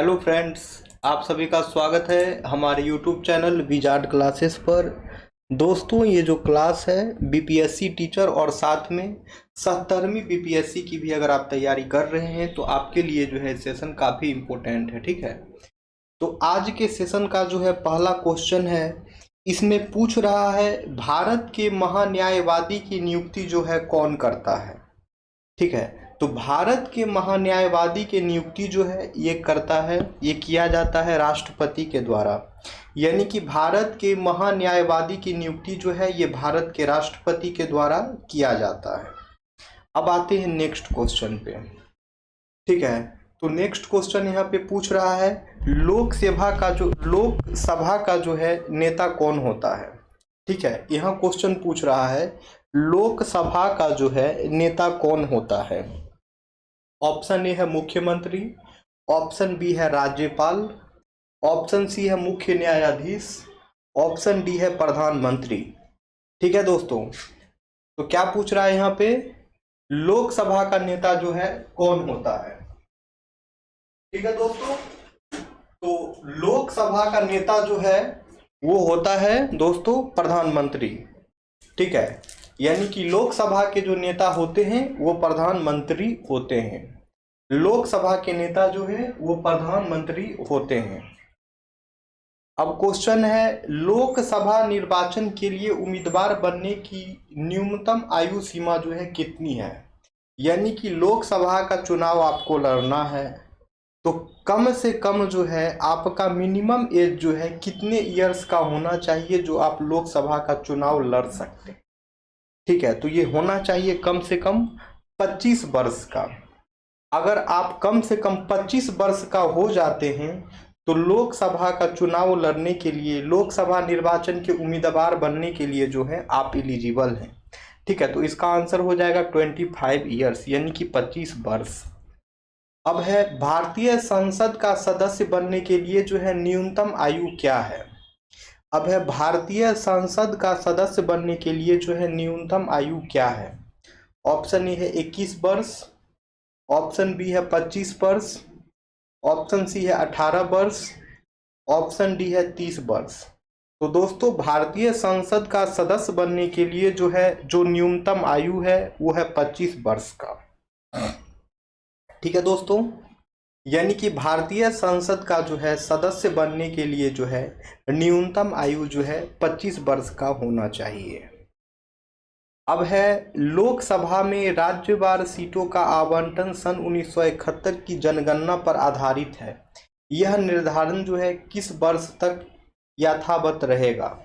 Hello friends, आप सभी का स्वागत है हमारे यूट्यूब चैनल विजार्ड क्लासेस पर। दोस्तों, ये जो क्लास है बीपीएससी टीचर और साथ में 70वीं बीपीएससी की भी अगर आप तैयारी कर रहे हैं तो आपके लिए जो है सेशन काफ़ी इम्पोर्टेंट है। ठीक है, तो आज के सेशन का जो है पहला क्वेश्चन है, इसमें पूछ रहा है भारत के महान्यायवादी की नियुक्ति जो है कौन करता है। ठीक है, तो भारत के महान्यायवादी की नियुक्ति जो है ये करता है, ये किया जाता है राष्ट्रपति के द्वारा। यानी कि भारत के महान्यायवादी की नियुक्ति जो है ये भारत के राष्ट्रपति के द्वारा किया जाता है। अब आते हैं नेक्स्ट क्वेश्चन पे। ठीक है, तो नेक्स्ट क्वेश्चन यहाँ पे पूछ रहा है लोकसभा का जो है नेता कौन होता है। ठीक है, यहाँ क्वेश्चन पूछ रहा है लोकसभा का जो है नेता कौन होता है। ऑप्शन ए है मुख्यमंत्री, ऑप्शन बी है राज्यपाल, ऑप्शन सी है मुख्य न्यायाधीश, ऑप्शन डी है प्रधानमंत्री। ठीक है दोस्तों, तो क्या पूछ रहा है यहाँ पे, लोकसभा का नेता जो है कौन होता है। ठीक है दोस्तों, तो लोकसभा का नेता जो है वो होता है दोस्तों प्रधानमंत्री। ठीक है, यानी कि लोकसभा के जो नेता होते हैं वो प्रधानमंत्री होते हैं। लोकसभा के नेता जो है वो प्रधानमंत्री होते हैं। अब क्वेश्चन है लोकसभा निर्वाचन के लिए उम्मीदवार बनने की न्यूनतम आयु सीमा जो है कितनी है। यानी कि लोकसभा का चुनाव आपको लड़ना है तो कम से कम जो है आपका मिनिमम एज जो है कितने इयर्स का होना चाहिए जो आप लोकसभा का चुनाव लड़ सकते हैं। ठीक है, तो ये होना चाहिए कम से कम 25 वर्ष का। अगर आप कम से कम 25 वर्ष का हो जाते हैं तो लोकसभा का चुनाव लड़ने के लिए, लोकसभा निर्वाचन के उम्मीदवार बनने के लिए जो है आप एलिजिबल हैं। ठीक है, तो इसका आंसर हो जाएगा 25 ईयर्स यानी कि 25 वर्ष। अब है भारतीय संसद का सदस्य बनने के लिए जो है न्यूनतम आयु क्या है। अब है भारतीय संसद का सदस्य बनने के लिए जो है न्यूनतम आयु क्या है। ऑप्शन ए है 21 वर्ष, ऑप्शन बी है 25 वर्ष, ऑप्शन सी है 18 वर्ष, ऑप्शन डी है 30 वर्ष। तो दोस्तों, भारतीय संसद का सदस्य बनने के लिए जो है जो न्यूनतम आयु है वो है 25 वर्ष का। ठीक है दोस्तों, यानी कि भारतीय संसद का जो है सदस्य बनने के लिए जो है न्यूनतम आयु जो है 25 वर्ष का होना चाहिए। अब है लोकसभा में राज्यवार सीटों का आवंटन सन 1971 की जनगणना पर आधारित है। यह निर्धारण जो है किस वर्ष तक यथावत रहेगा।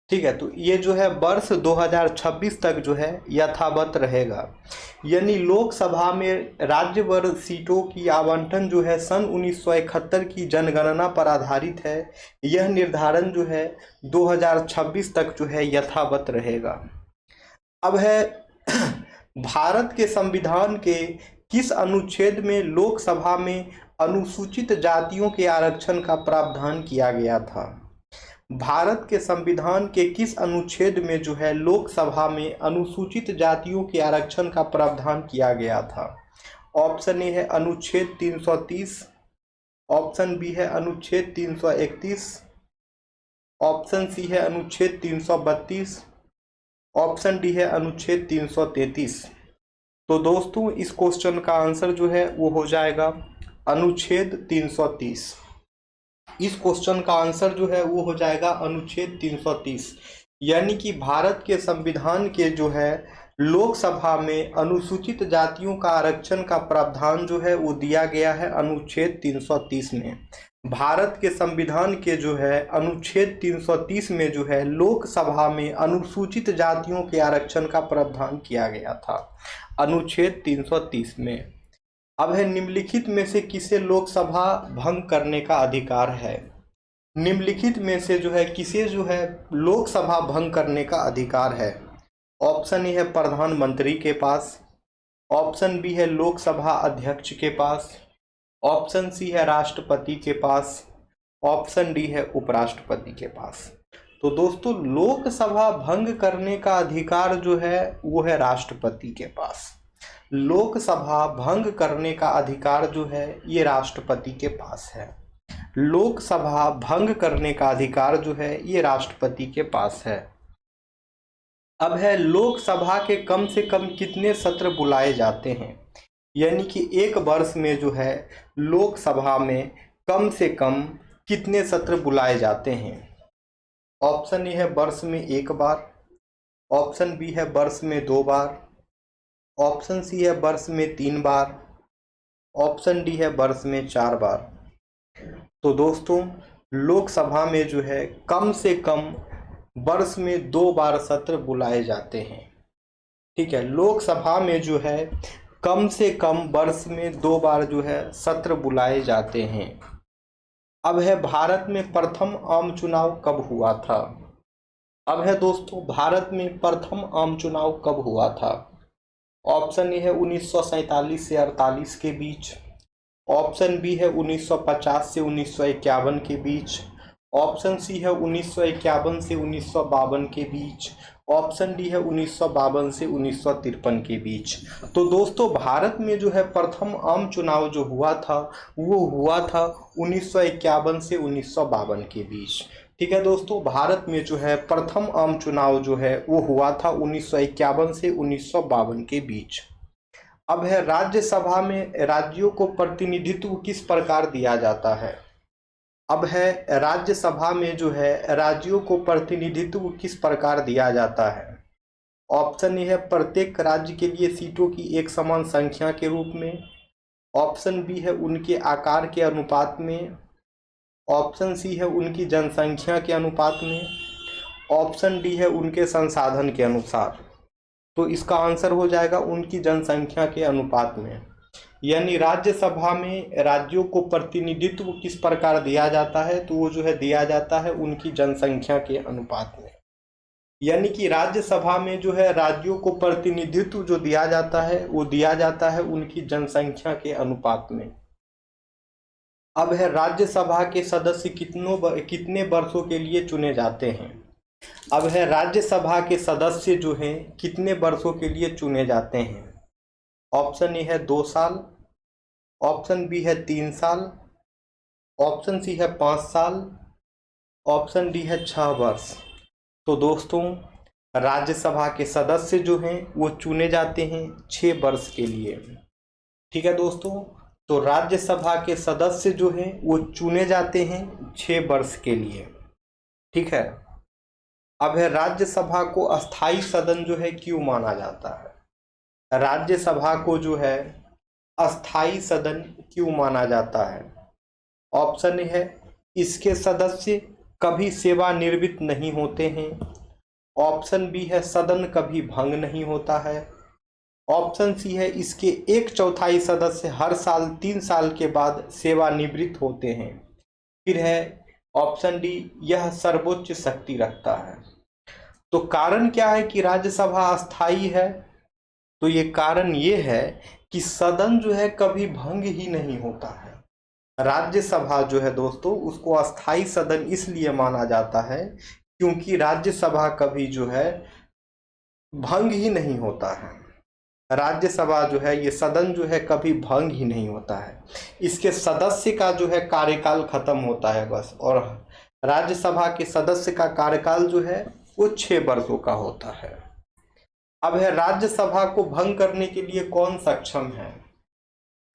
ठीक है, तो ये जो है वर्ष 2026 तक जो है यथावत रहेगा। यानी लोकसभा में राज्यवार सीटों की आवंटन जो है सन 1971 की जनगणना पर आधारित है। यह निर्धारण जो है 2026 तक जो है यथावत रहेगा। अब है भारत के संविधान के किस अनुच्छेद में लोकसभा में अनुसूचित जातियों के आरक्षण का प्रावधान किया गया था। भारत के संविधान के किस अनुच्छेद में जो है लोकसभा में अनुसूचित जातियों के आरक्षण का प्रावधान किया गया था। ऑप्शन ए है अनुच्छेद 330, ऑप्शन बी है अनुच्छेद 331, ऑप्शन सी है अनुच्छेद 332, ऑप्शन डी है अनुच्छेद 333। तो दोस्तों, इस क्वेश्चन का आंसर जो है वो हो जाएगा अनुच्छेद 330। इस क्वेश्चन का आंसर जो है वो हो जाएगा अनुच्छेद 330। यानी कि भारत के संविधान के जो है लोकसभा में अनुसूचित जातियों का आरक्षण का प्रावधान जो है वो दिया गया है अनुच्छेद 330 में। भारत के संविधान के जो है अनुच्छेद 330 में जो है लोकसभा में अनुसूचित जातियों के आरक्षण का प्रावधान किया गया था अनुच्छेद 330 में। अब है निम्नलिखित में से किसे लोकसभा भंग करने का अधिकार है। निम्नलिखित में से जो है किसे जो है लोकसभा भंग करने का अधिकार है। ऑप्शन ए है प्रधानमंत्री के पास, ऑप्शन बी है लोकसभा अध्यक्ष के पास, ऑप्शन सी है राष्ट्रपति के पास, ऑप्शन डी है उपराष्ट्रपति के पास। तो दोस्तों, लोकसभा भंग करने का अधिकार जो है वो है राष्ट्रपति के पास। लोकसभा भंग करने का अधिकार जो है ये राष्ट्रपति के पास है। लोकसभा भंग करने का अधिकार जो है ये राष्ट्रपति के पास है। अब है लोकसभा के कम से कम कितने सत्र बुलाए जाते हैं, यानी कि एक वर्ष में जो है लोकसभा में कम से कम कितने सत्र बुलाए जाते हैं। ऑप्शन ए है वर्ष में एक बार, ऑप्शन बी है वर्ष में 2 बार, ऑप्शन सी है वर्ष में 3 बार, ऑप्शन डी है वर्ष में 4 बार। तो दोस्तों लोकसभा में जो है कम से कम वर्ष में 2 बार सत्र बुलाए जाते हैं। ठीक है, लोकसभा में जो है कम से कम वर्ष में 2 बार जो है सत्र बुलाए जाते हैं। अब है भारत में प्रथम आम चुनाव कब हुआ था। अब है दोस्तों भारत में प्रथम आम चुनाव कब हुआ था। ऑप्शन ए है 1947 से 48 के बीच, ऑप्शन बी है 1950 से 1951 के बीच, ऑप्शन सी है 1951 से 1952 के बीच, ऑप्शन डी है 1952 से 1953 के बीच। तो दोस्तों भारत में जो है प्रथम आम चुनाव जो हुआ था वो हुआ था 1951 से 1952 के बीच। ठीक है दोस्तों, भारत में जो है प्रथम आम चुनाव जो है वो हुआ था 1951 से 1952 के बीच। अब है राज्यसभा में राज्यों को प्रतिनिधित्व किस प्रकार दिया जाता है। अब है राज्यसभा में जो है राज्यों को प्रतिनिधित्व किस प्रकार दिया जाता है। ऑप्शन ए है प्रत्येक राज्य के लिए सीटों की एक समान संख्या के रूप में, ऑप्शन बी है उनके आकार के अनुपात में, ऑप्शन सी है उनकी जनसंख्या के अनुपात में, ऑप्शन डी है उनके संसाधन के अनुसार। तो इसका आंसर हो जाएगा उनकी जनसंख्या के अनुपात में। यानी राज्यसभा में राज्यों को प्रतिनिधित्व किस प्रकार दिया जाता है, तो वो जो है दिया जाता है उनकी जनसंख्या के अनुपात में। यानी कि राज्यसभा में जो है राज्यों को प्रतिनिधित्व जो दिया जाता है वो दिया जाता है उनकी जनसंख्या के अनुपात में। अब है राज्यसभा के सदस्य कितने वर्षों के लिए चुने जाते हैं। अब है राज्यसभा के सदस्य जो हैं कितने वर्षों के लिए चुने जाते हैं। ऑप्शन ए है 2 साल, ऑप्शन बी है 3 साल, ऑप्शन सी है 5 साल, ऑप्शन डी है 6 वर्ष। तो दोस्तों राज्यसभा के सदस्य जो हैं वो चुने जाते हैं 6 वर्ष के लिए। ठीक है दोस्तों, तो राज्यसभा के सदस्य जो हैं वो चुने जाते हैं 6 वर्ष के लिए। ठीक है, अब है राज्यसभा को अस्थाई सदन जो है क्यों माना जाता है। राज्यसभा को जो है अस्थाई सदन क्यों माना जाता है। ऑप्शन ए है इसके सदस्य कभी सेवानिवृत्त नहीं होते हैं, ऑप्शन बी है सदन कभी भंग नहीं होता है, ऑप्शन सी है इसके 1/4 सदस्य हर साल 3 साल के बाद सेवानिवृत्त होते हैं, फिर है ऑप्शन डी यह सर्वोच्च शक्ति रखता है। तो कारण क्या है कि राज्यसभा अस्थाई है, तो ये कारण ये है कि सदन जो है कभी भंग ही नहीं होता है। राज्यसभा जो है दोस्तों उसको अस्थाई सदन इसलिए माना जाता है क्योंकि राज्यसभा कभी जो है भंग ही नहीं होता है। राज्यसभा जो है ये सदन जो है कभी भंग ही नहीं होता है, इसके सदस्य का जो है कार्यकाल खत्म होता है बस। और राज्यसभा के सदस्य का कार्यकाल जो है वो 6 वर्षों का होता है। अब है राज्यसभा को भंग करने के लिए कौन सक्षम है।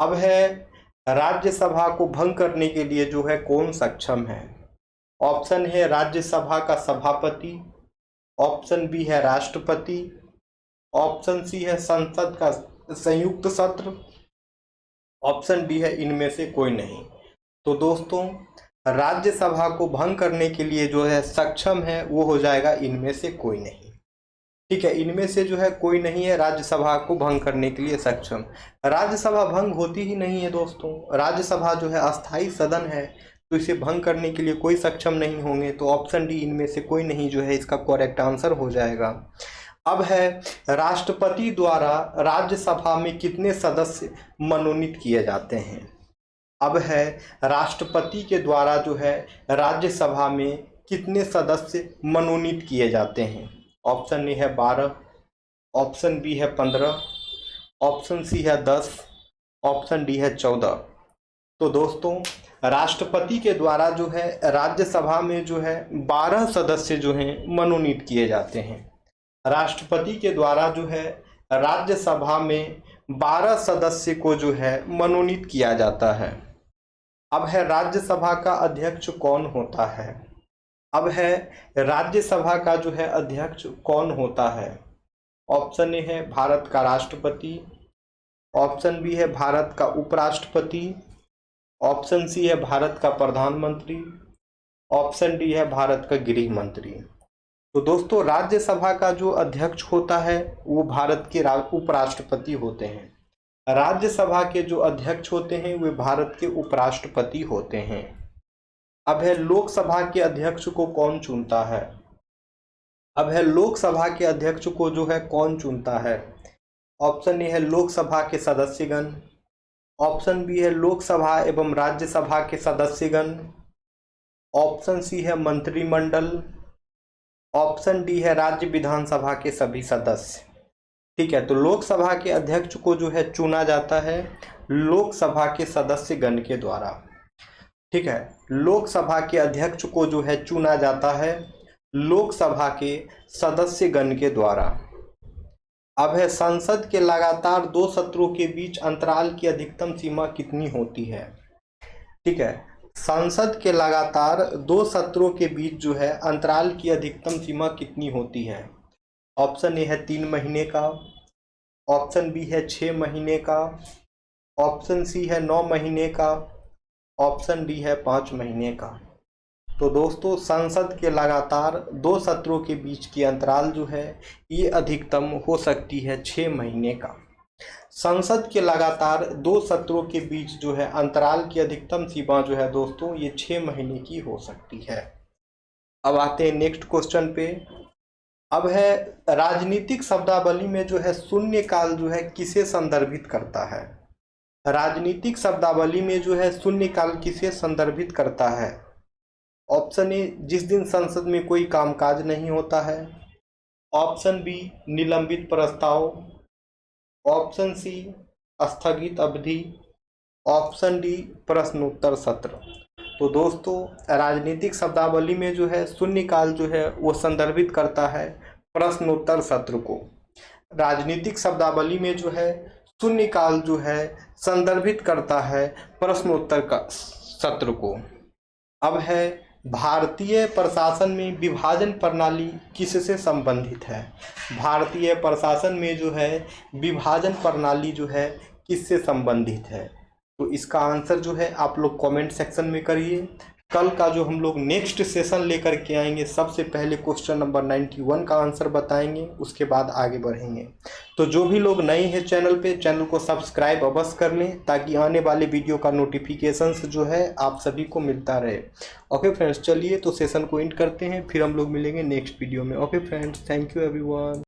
अब है राज्यसभा को भंग करने के लिए जो है कौन सक्षम है। ऑप्शन है राज्यसभा का सभापति, ऑप्शन बी है राष्ट्रपति, ऑप्शन सी है संसद का संयुक्त सत्र, ऑप्शन डी है इनमें से कोई नहीं। तो दोस्तों राज्यसभा को भंग करने के लिए जो है सक्षम है वो हो जाएगा इनमें से कोई नहीं। ठीक है, इनमें से जो है कोई नहीं है राज्यसभा को भंग करने के लिए सक्षम। राज्यसभा भंग होती ही नहीं है दोस्तों, राज्यसभा जो है अस्थाई सदन है तो इसे भंग करने के लिए कोई सक्षम नहीं होंगे। तो ऑप्शन डी इनमें से कोई नहीं जो है इसका करेक्ट आंसर हो जाएगा। अब है राष्ट्रपति द्वारा राज्यसभा में कितने सदस्य मनोनीत किए जाते हैं। अब है राष्ट्रपति के द्वारा जो है राज्यसभा में कितने सदस्य मनोनीत किए जाते हैं। ऑप्शन ए है 12, ऑप्शन बी है 15, ऑप्शन सी है 10, ऑप्शन डी है 14। तो दोस्तों राष्ट्रपति के द्वारा जो है राज्यसभा में जो है 12 सदस्य जो हैं मनोनीत किए जाते हैं। राष्ट्रपति के द्वारा जो है राज्यसभा में 12 सदस्य को जो है मनोनीत किया जाता है। अब है राज्यसभा का अध्यक्ष कौन होता है। अब है राज्यसभा का जो है अध्यक्ष कौन होता है। ऑप्शन ए है भारत का राष्ट्रपति, ऑप्शन बी है भारत का उपराष्ट्रपति, ऑप्शन सी है भारत का प्रधानमंत्री, ऑप्शन डी है भारत का गृह मंत्री। तो दोस्तों राज्यसभा का जो अध्यक्ष होता है वो भारत के उपराष्ट्रपति होते हैं। राज्यसभा के जो अध्यक्ष होते हैं वे भारत के उपराष्ट्रपति होते हैं। अब है लोकसभा के अध्यक्ष को कौन चुनता है। अब है लोकसभा के अध्यक्ष को जो है कौन चुनता है। ऑप्शन ए है लोकसभा के सदस्यगण, ऑप्शन बी है लोकसभा एवं राज्यसभा के सदस्यगण, ऑप्शन सी है मंत्रिमंडल, ऑप्शन डी है राज्य विधानसभा के सभी सदस्य। ठीक है, तो लोकसभा के अध्यक्ष को जो है चुना जाता है लोकसभा के सदस्यगण के द्वारा। ठीक है, लोकसभा के अध्यक्ष को जो है चुना जाता है लोकसभा के सदस्यगण के द्वारा। अब है संसद के लगातार 2 सत्रों के बीच अंतराल की अधिकतम सीमा कितनी होती है। ठीक है, संसद के लगातार 2 सत्रों के बीच जो है अंतराल की अधिकतम सीमा कितनी होती है। ऑप्शन ए है 3 महीने का, ऑप्शन बी है 6 महीने का, ऑप्शन सी है 9 महीने का, ऑप्शन डी है 5 महीने का। तो दोस्तों संसद के लगातार 2 सत्रों के बीच की अंतराल जो है ये अधिकतम हो सकती है 6 महीने का। संसद के लगातार 2 सत्रों के बीच जो है अंतराल की अधिकतम सीमा जो है दोस्तों ये 6 महीने की हो सकती है। अब आते हैं नेक्स्ट क्वेश्चन पे। अब है राजनीतिक शब्दावली में जो है शून्यकाल जो है किसे संदर्भित करता है। राजनीतिक शब्दावली में जो है शून्यकाल किसे संदर्भित करता है। ऑप्शन ए जिस दिन संसद में कोई कामकाज नहीं होता है, ऑप्शन बी निलंबित प्रस्ताव, ऑप्शन सी स्थगित अवधि, ऑप्शन डी प्रश्नोत्तर सत्र। तो दोस्तों राजनीतिक शब्दावली में जो है शून्यकाल जो है वो संदर्भित करता है प्रश्नोत्तर सत्र को। राजनीतिक शब्दावली में जो है शून्यकाल जो है संदर्भित करता है प्रश्नोत्तर का सत्र को। अब है भारतीय प्रशासन में विभाजन प्रणाली किससे संबंधित है। भारतीय प्रशासन में जो है विभाजन प्रणाली जो है किससे संबंधित है। तो इसका आंसर जो है आप लोग कमेंट सेक्शन में करिए। कल का जो हम लोग नेक्स्ट सेशन लेकर के आएंगे सबसे पहले क्वेश्चन नंबर 91 का आंसर बताएंगे, उसके बाद आगे बढ़ेंगे। तो जो भी लोग नए हैं चैनल पे, चैनल को सब्सक्राइब अवश्य कर लें ताकि आने वाले वीडियो का नोटिफिकेशंस जो है आप सभी को मिलता रहे। ओके फ्रेंड्स, चलिए तो सेशन को एंड करते हैं, फिर हम लोग मिलेंगे नेक्स्ट वीडियो में। Okay friends, thank you everyone.